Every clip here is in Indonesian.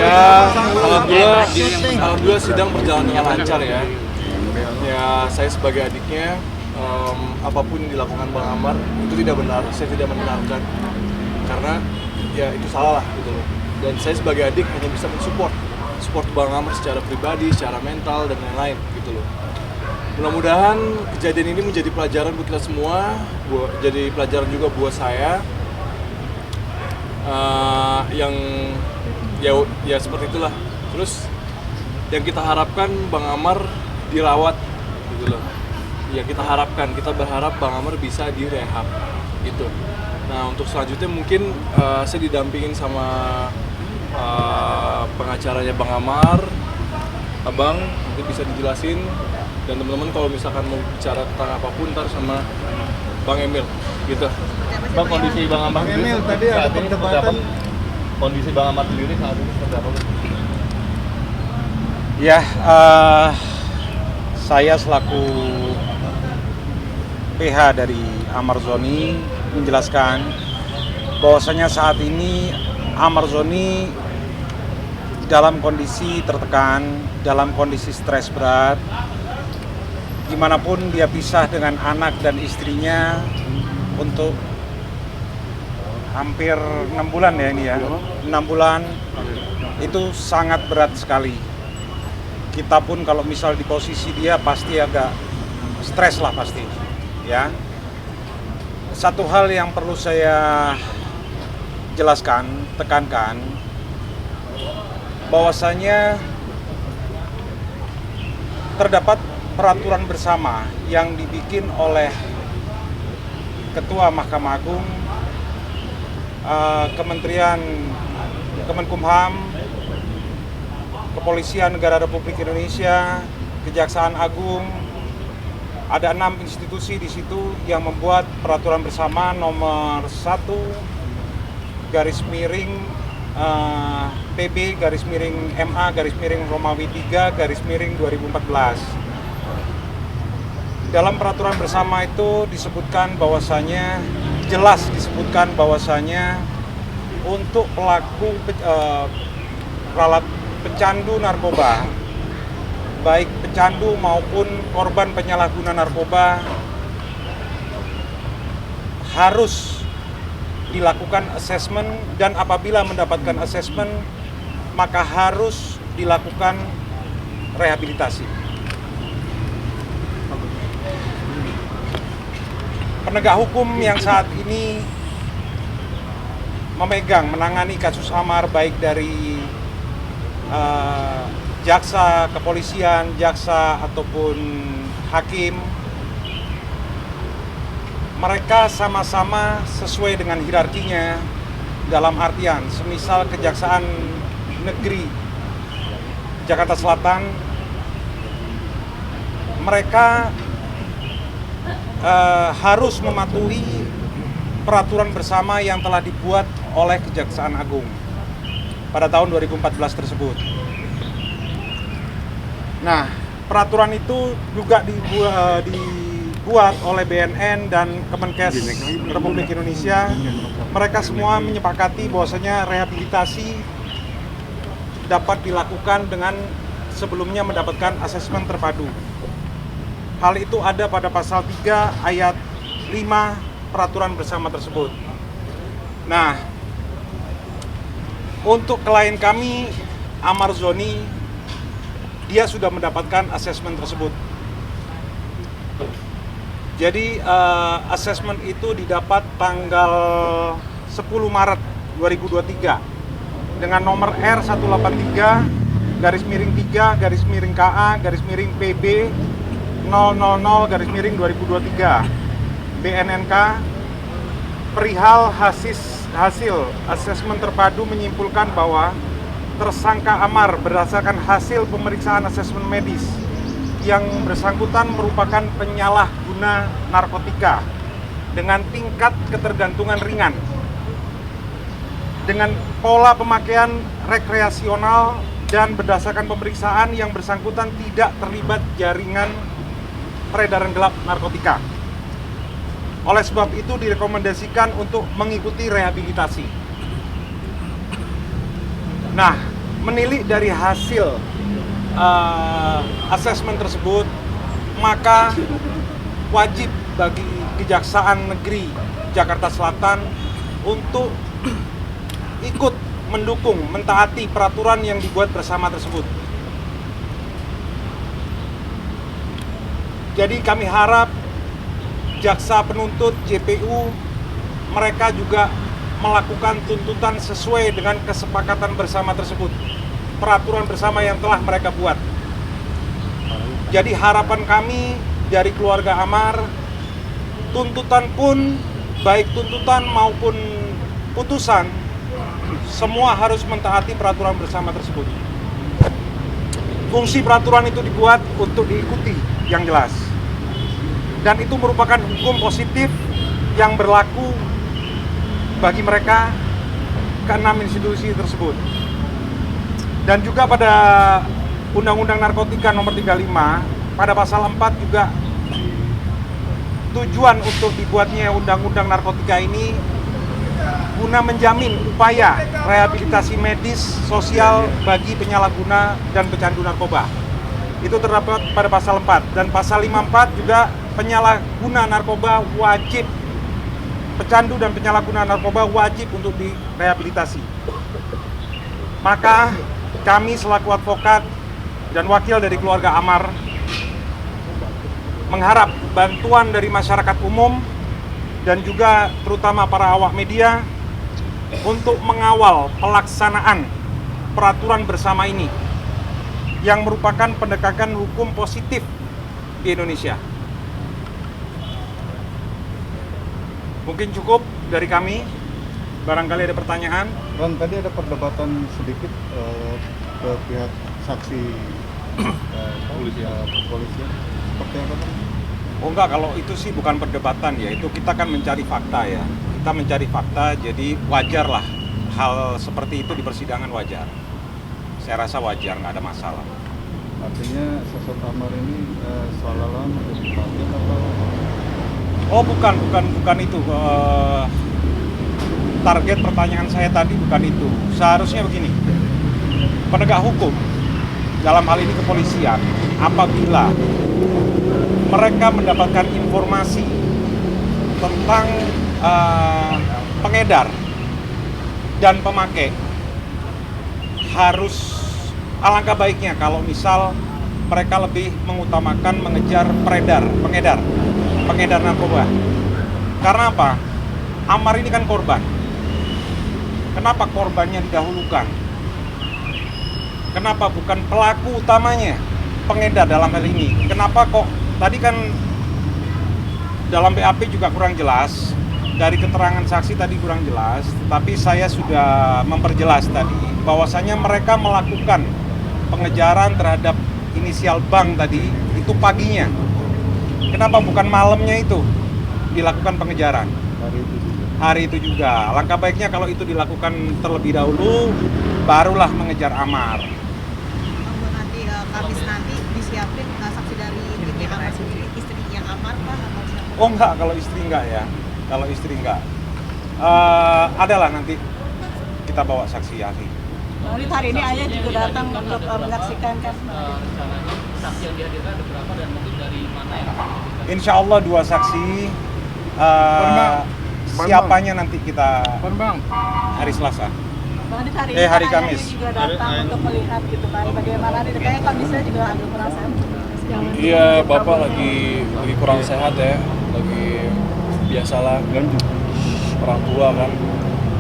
Ya, alhamdulillah sidang berjalan dengan lancar ya. Ya, saya sebagai adiknya, apapun yang dilakukan Bang Amar itu tidak benar, saya tidak membenarkan. Karena ya itu salah lah gitu loh. Dan saya sebagai adik hanya bisa support Bang Amar secara pribadi, secara mental dan lain-lain gitu loh. Mudah-mudahan kejadian ini menjadi pelajaran buat kita semua, jadi pelajaran juga buat saya. Yang ya seperti itulah. Terus yang kita harapkan Bang Amar dirawat gitu loh. Ya kita berharap Bang Amar bisa direhab gitu. Nah untuk selanjutnya mungkin saya didampingin sama pengacaranya Bang Amar, Abang nanti bisa dijelasin, dan teman-teman kalau misalkan mau bicara tentang apapun ntar sama Bang Emil gitu. Bang, kondisi Bang Amar Emil tadi ada perdebatan. Kondisi Bang Amar sendiri saat ini seperti apa? Ya, saya selaku PH dari Amar Zoni menjelaskan bahwasanya saat ini Amar Zoni dalam kondisi tertekan, dalam kondisi stres berat. Dimanapun dia pisah dengan anak dan istrinya untuk hampir 6 bulan ya ini ya, 6 bulan itu sangat berat sekali. Kita pun kalau misal di posisi dia pasti agak stres lah pasti ya. Satu hal yang perlu saya jelaskan, tekankan, bahwasanya terdapat peraturan bersama yang dibikin oleh Ketua Mahkamah Agung, Kementerian Kemenkumham, Kepolisian Negara Republik Indonesia, Kejaksaan Agung. Ada 6 institusi di situ yang membuat peraturan bersama nomor 1 garis miring PB garis miring MA garis miring Romawi 3 garis miring 2014. Dalam peraturan bersama itu disebutkan bahwasanya, jelas disebutkan bahwasanya untuk pelaku pecandu narkoba, baik pecandu maupun korban penyalahguna narkoba, harus dilakukan asesmen, dan apabila mendapatkan asesmen maka harus dilakukan rehabilitasi. Penegak hukum yang saat ini menangani kasus Amar, baik dari jaksa, kepolisian, jaksa ataupun hakim, mereka sama-sama sesuai dengan hierarkinya. Dalam artian, semisal Kejaksaan Negeri Jakarta Selatan, mereka harus mematuhi peraturan bersama yang telah dibuat oleh Kejaksaan Agung pada tahun 2014 tersebut. Nah, peraturan itu juga dibuat oleh BNN dan Kemenkes Republik Indonesia. Mereka semua menyepakati bahwasanya rehabilitasi dapat dilakukan dengan sebelumnya mendapatkan asesmen terpadu. Hal itu ada pada pasal 3 ayat 5 peraturan bersama tersebut. Nah, untuk klien kami, Amar Zoni, dia sudah mendapatkan asesmen tersebut. Jadi asesmen itu didapat tanggal 10 Maret 2023 dengan nomor R183 garis miring 3 garis miring KA garis miring PB 000 garis miring 2023 BNNK, perihal hasil asesmen terpadu menyimpulkan bahwa tersangka Amar berdasarkan hasil pemeriksaan asesmen medis yang bersangkutan merupakan penyalahguna narkotika dengan tingkat ketergantungan ringan, dengan pola pemakaian rekreasional, dan berdasarkan pemeriksaan yang bersangkutan tidak terlibat jaringan peredaran gelap narkotika. Oleh sebab itu direkomendasikan untuk mengikuti rehabilitasi. Nah, menilik dari hasil asesmen tersebut, maka wajib bagi Kejaksaan Negeri Jakarta Selatan untuk ikut mendukung, mentaati peraturan yang dibuat bersama tersebut. Jadi kami harap jaksa penuntut JPU mereka juga melakukan tuntutan sesuai dengan kesepakatan bersama tersebut, peraturan bersama yang telah mereka buat. Jadi harapan kami dari keluarga Amar, tuntutan pun, baik tuntutan maupun putusan, semua harus mentaati peraturan bersama tersebut. Fungsi peraturan itu dibuat untuk diikuti yang jelas. Dan itu merupakan hukum positif yang berlaku bagi mereka keenam institusi tersebut. Dan juga pada Undang-Undang Narkotika Nomor 35, pada pasal 4 juga tujuan untuk dibuatnya Undang-Undang Narkotika ini guna menjamin upaya rehabilitasi medis sosial bagi penyalahguna dan pecandu narkoba. Itu terdapat pada pasal 4, dan pasal 54 juga penyalahguna narkoba wajib, pecandu dan penyalahguna narkoba wajib untuk direhabilitasi. Maka kami selaku advokat dan wakil dari keluarga Amar mengharap bantuan dari masyarakat umum dan juga terutama para awak media untuk mengawal pelaksanaan peraturan bersama ini yang merupakan penegakan hukum positif di Indonesia. Mungkin cukup dari kami. Barangkali ada pertanyaan. Ron, tadi ada perdebatan sedikit ke pihak saksi polisi. Seperti apa, Pak? Oh enggak, kalau itu sih bukan perdebatan ya, itu kita kan mencari fakta ya. Kita mencari fakta, jadi wajar lah hal seperti itu di persidangan wajar. Saya rasa wajar, nggak ada masalah. Artinya sosok Amar ini seolah-olah menjadi target atau? Oh bukan itu. Target pertanyaan saya tadi bukan itu. Seharusnya begini, penegak hukum, dalam hal ini kepolisian, apabila mereka mendapatkan informasi tentang pengedar dan pemakai, harus alangkah baiknya kalau misal mereka lebih mengutamakan mengejar pengedar narkoba. Karena apa? Amar ini kan korban. Kenapa korbannya didahulukan? Kenapa bukan pelaku utamanya, pengedar dalam hal ini? Kenapa kok tadi kan dalam BAP juga kurang jelas, dari keterangan saksi tadi kurang jelas, tapi saya sudah memperjelas tadi bahwasanya mereka melakukan pengejaran terhadap inisial bank tadi itu paginya. Kenapa bukan malamnya itu dilakukan pengejaran? Hari itu juga. Langkah baiknya kalau itu dilakukan terlebih dahulu, barulah mengejar Amar. Nanti Kamis nanti disiapin saksi dari timnya Amar sendiri, istrinya Amar Pak atau siapa? Oh enggak, kalau istri enggak ya. Kalau istri enggak. Adalah nanti kita bawa saksi ahli. Hari ini ayah juga datang untuk menyaksikan kan. Saksi yang dihadirkan ada berapa dan mungkin dari mana yang Insya Allah 2 saksi. Siapanya nanti kita hari Selasa. Hari Kamis. Juga datang untuk melihat gitu kan bagaimana nih kayaknya Kamisnya juga agak kurang sehat. Iya, Bapak lagi kurang sehat ya. Lagi biasalah kan orang tua kan.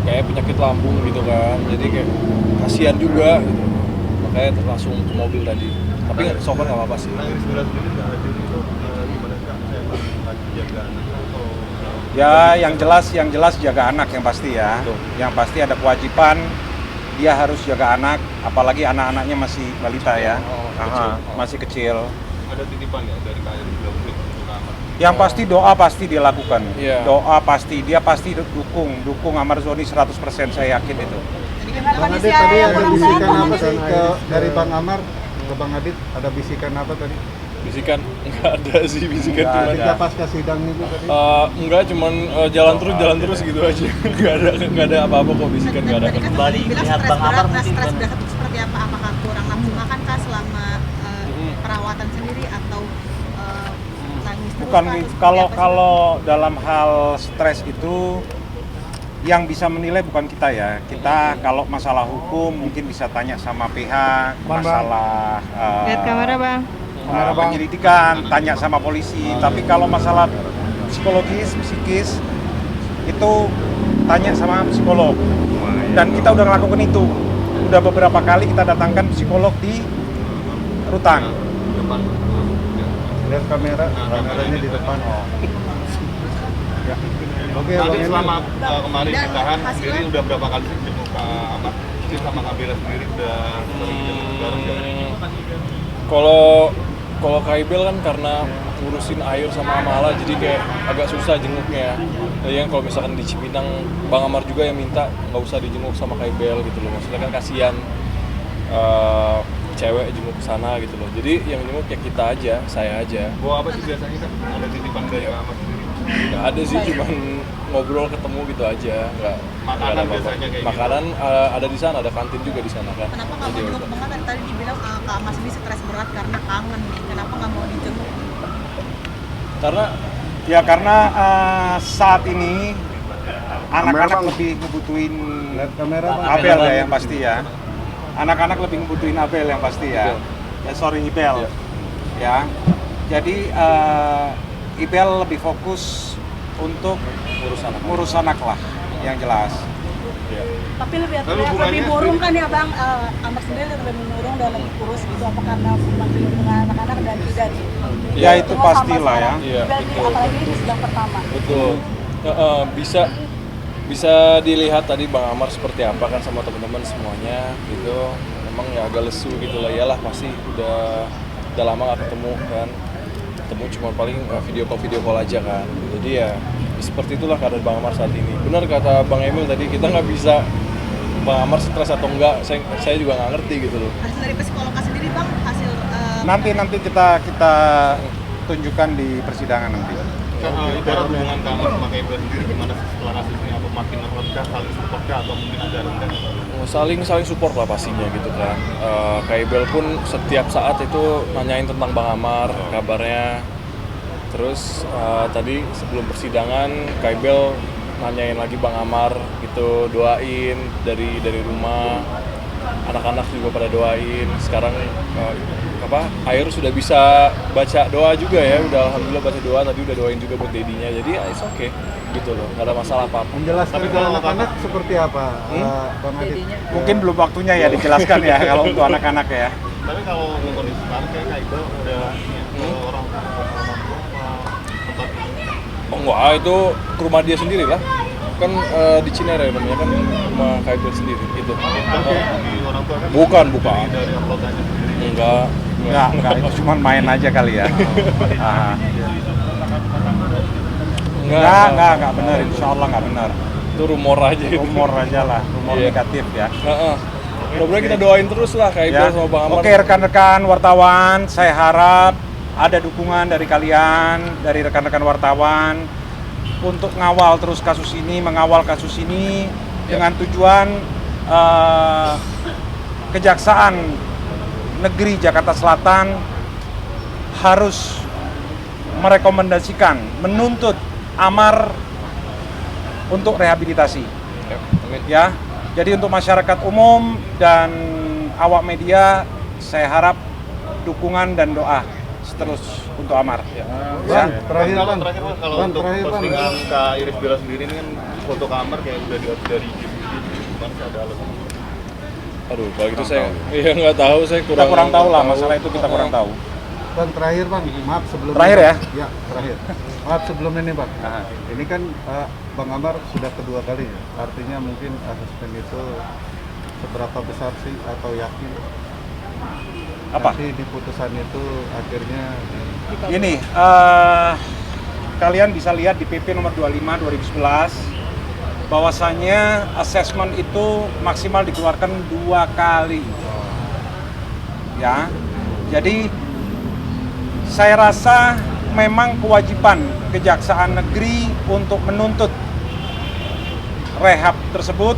Kayak penyakit lambung gitu kan. Jadi kayak kasihan juga gitu. Makanya langsung ke mobil tadi. Tapi so far nggak apa-apa sih. Ya, yang jelas jaga anak yang pasti ya. Betul. Yang pasti ada kewajiban dia harus jaga anak, apalagi anak-anaknya masih balita ya. Masih kecil. Ada titipan ya dari KRI untuk Amar? Yang pasti doa pasti dia lakukan. Iya. Doa pasti, dia pasti dukung Amar Zoni 100%, saya yakin itu. Bang Adit tadi ada bisikan apa sih dari Bang Amar ke Bang Adit? Ada bisikan apa tadi? Bisikan nggak ada sih, bisikan cuman Ketika pasca sidang itu tadi? enggak, cuman jalan terus gitu aja. Nggak ada apa-apa kok, bisikan nggak ada. Kembali lihat Bang Amar mungkin stres berat seperti apa? Apakah kurang nafsu makan kah selama perawatan sendiri atau nangis terus Bukan, kah? Atau seperti kalau apa sih? kalau dalam hal stres itu yang bisa menilai bukan kita ya. Kita kalau masalah hukum mungkin bisa tanya sama pihak, masalah Lihat kamera bang. penyelidikan, tanya sama polisi. Tapi kalau masalah psikologis, psikis itu tanya sama psikolog. Dan kita udah ngelakuin itu. Udah beberapa kali kita datangkan psikolog di rutan. Depan. Lihat kameranya di depan. Ya. Oke, Nanti Bang Emil. selama kemarin Dan ditahan hasilnya? sendiri udah berapa kali sih jenguk ke Amar? Sih sama Kak Bella sendiri udah sering jenguk bareng nggak? Kalau Kaibel kan karena ngurusin air sama Amala jadi kayak agak susah jenguknya. Jadi yang kalau misalkan di Cipinang, Bang Amar juga yang minta nggak usah dijenguk sama Kaibel gitu loh. Maksudnya kan kasihan cewek jenguk ke sana gitu loh. Jadi yang jenguk ya kita aja, saya aja. Bawa apa sih biasanya kan? Ada titipan dari Amar sendiri? Nggak ada sih, cuman ngobrol ketemu gitu aja. Nggak Makanan ada apa-apa. biasanya kayak gitu? Makanan ada di sana, ada kantin juga di sana kan. Kenapa nggak mau Jadi, jenguk? Bang tadi dibilang Kak Mas ini stres berat karena kangen nih. Kenapa nggak mau dijenguk? karena Saat ini anak-anak lebih ngebutuhin Lihat kamera, Bang. Abel ya yang pasti ya. Anak-anak lebih ngebutuhin Abel yang pasti ya. Ibel. Iya. Ya. Jadi Ibel lebih fokus untuk ngurus anak lah yang jelas. Tapi lebih Lalu hubungannya- murung kan ya bang, Amar sendiri lebih murung dan lebih kurus gitu, apa karena masih dengan anak-anak dan tidak Ya itu pastilah ya. Iya, betul. apalagi ini sedang pertama. Betul. Bisa dilihat tadi Bang Amar seperti apa kan sama teman-teman semuanya gitu. Memang ya agak lesu gitu lah, iyalah pasti udah lama nggak ketemu kan. Ketemu cuma paling video call aja kan. Jadi ya seperti itulah keadaan Bang Amar saat ini. Benar kata Bang Emil tadi, kita nggak bisa Bang Amar stres atau enggak, saya juga nggak ngerti gitu loh. Hasil dari psikolog sendiri bang, hasil Nanti kita tunjukkan di persidangan nanti. Ibarat hubungan Kamar sama Kak Bella sendiri gimana sih setelah kasusnya? Apa makin rendah, saling support kah atau mungkin ada rendah? Saling support lah pastinya gitu kan. Kaibel pun setiap saat itu nanyain tentang Bang Amar, kabarnya. Terus tadi sebelum persidangan Kaibel nanyain lagi Bang Amar gitu, doain dari rumah. Anak-anak juga pada doain. Sekarang Air sudah bisa baca doa juga ya, udah alhamdulillah baca doa, tadi udah doain juga buat dedinya. Jadi ya it's okay gitu loh, nggak ada masalah apa-apa. Menjelaskan Tapi ke kalau anak-anak seperti apa, Bang Adit? Mungkin belum waktunya ya dijelaskan ya kalau untuk anak-anak ya. Tapi kalau kondisi sekarang kayak Kak Iqbal udah orang tempat Oh enggak, itu ke rumah dia sendiri lah. Kan di Cinere namanya kan rumah Kaibel sendiri gitu. di orang tua kan Bukan. dari uploadannya sendiri. Enggak, itu cuma main aja kali ya. Enggak benar, insya Allah enggak benar. Itu rumor aja itu. Rumor aja lah, rumor Iya. negatif ya. Mudah-mudahan kita doain terus lah Kaibel sama Bang Amar. Oke rekan-rekan wartawan, saya harap ada dukungan dari kalian, dari rekan-rekan wartawan untuk ngawal terus kasus ini, mengawal kasus ini dengan tujuan Kejaksaan Negeri Jakarta Selatan harus merekomendasikan, menuntut Amar untuk rehabilitasi. Amin. Ya, jadi untuk masyarakat umum dan awak media, saya harap dukungan dan doa terus untuk Amar. Bang, terakhir Bang, Bang. kalau Bang, untuk terakhir, Bang. postingan Kak Iris Bella sendiri ini kan foto Kamar kayak udah dari gimana sih, ada alasan? Aduh, kalau gitu saya nggak tahu, saya Kita kurang tahu lah masalah itu, kita kurang tahu. Bang, terakhir Bang, maaf sebelum Terakhir ya? Ya, terakhir. Maaf sebelum ini Bang. Ini kan Bang Amar sudah kedua kali ya. Artinya mungkin asesmen itu seberapa besar sih atau yakin? Apa? Nanti di putusan itu akhirnya Ini, kalian bisa lihat di PP nomor 25 2011 bahwasannya asesmen itu maksimal dikeluarkan 2 kali. Ya. Jadi saya rasa memang kewajiban Kejaksaan Negeri untuk menuntut rehab tersebut,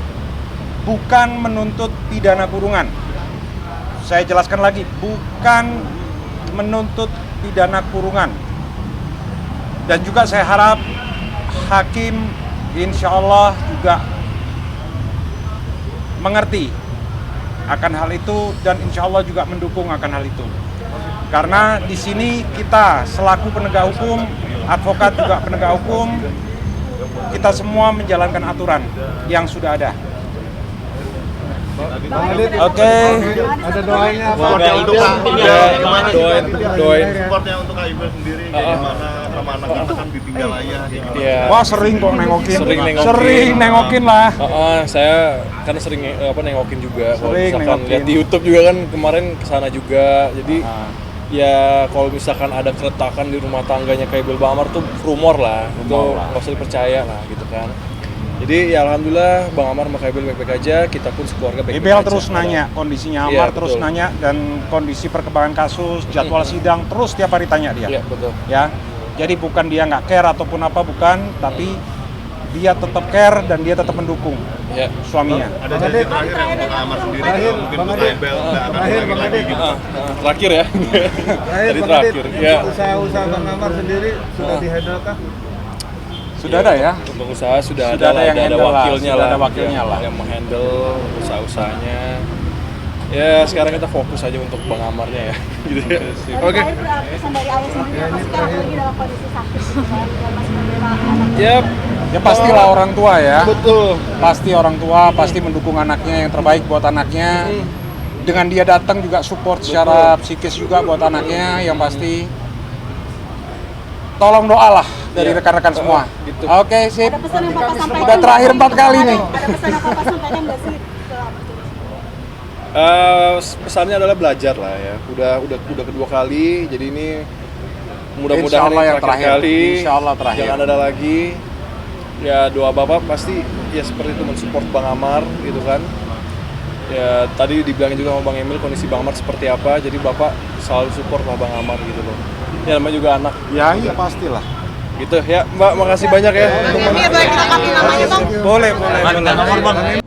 bukan menuntut pidana kurungan. saya jelaskan lagi, bukan menuntut pidana kurungan. Dan juga saya harap hakim insya Allah juga mengerti akan hal itu dan insya Allah juga mendukung akan hal itu. Karena di sini kita selaku penegak hukum, advokat juga penegak hukum, kita semua menjalankan aturan yang sudah ada. Oke. Ada doanya apa? Supportnya untuk doain. supportnya untuk KIB sendiri kayak gimana sama anak-anak kan ditinggal ayah kayak gitu. Iya. Wah sering kok nengokin. Sering nengokin. lah. Saya kan sering nengokin juga. Kalau Sering misalkan nengokin. lihat di YouTube juga kan kemarin kesana juga. Jadi ya kalau misalkan ada keretakan di rumah tangganya kayak Bang Amar tuh rumor lah. Itu nggak usah dipercaya lah gitu kan. Jadi ya alhamdulillah Bang Amar sama Kaibel baik-baik aja, kita pun sekeluarga baik-baik Ibel aja. terus nanya kondisinya Iya, Amar, terus betul. nanya dan kondisi perkembangan kasus, jadwal sidang, terus tiap hari tanya dia. Iya betul. Ya, jadi bukan dia nggak care ataupun apa, bukan, tapi dia tetap care dan dia tetap mendukung Ya. suaminya. Ada janji terakhir yang untuk Amar sendiri atau mungkin untuk KIBL nggak akan lagi gitu. Terakhir ya. Jadi Bang terakhir. Adit, Ya. usaha-usaha Bang Amar sendiri sudah dihandle kah? Sudah ada ya? Untuk usaha sudah Sudah ada yang ada handle lah, wakilnya sudah lah. ada wakilnya lah. Yang menghandle usaha-usahanya. Ya sekarang kita fokus aja untuk Bang Amarnya ya. Gitu ya. Oke. Pesan dari ayah sendiri apa sih kan lagi dalam kondisi sakit gitu kan, dan masih membela anak. Yap. Ya pastilah orang tua ya. Betul. Pasti orang tua pasti mendukung anaknya yang terbaik buat anaknya. Dengan dia datang juga support secara psikis juga buat anaknya, yang pasti tolong doa lah dari Iya. rekan-rekan semua. Gitu. Oke, sip. Ada pesan yang Bapak sampaikan? Udah terakhir 4 kali nih. Ada pesan yang Bapak sampaikan nggak sih ke Amar? Pesannya adalah belajar lah ya. Udah kedua kali, jadi ini mudah-mudahan Insya Allah ini yang terakhir. kali. Insya Allah terakhir. Jangan ada lagi. Ya doa Bapak pasti ya seperti itu mensupport Bang Amar gitu kan. Ya tadi dibilangin juga sama Bang Emil kondisi Bang Amar seperti apa, jadi Bapak selalu support lah Bang Amar gitu loh. Ya namanya juga anak. Ya iya pastilah. Gitu ya Mbak, makasih banyak ya. Iya, boleh kita kasih namanya Bang. Boleh.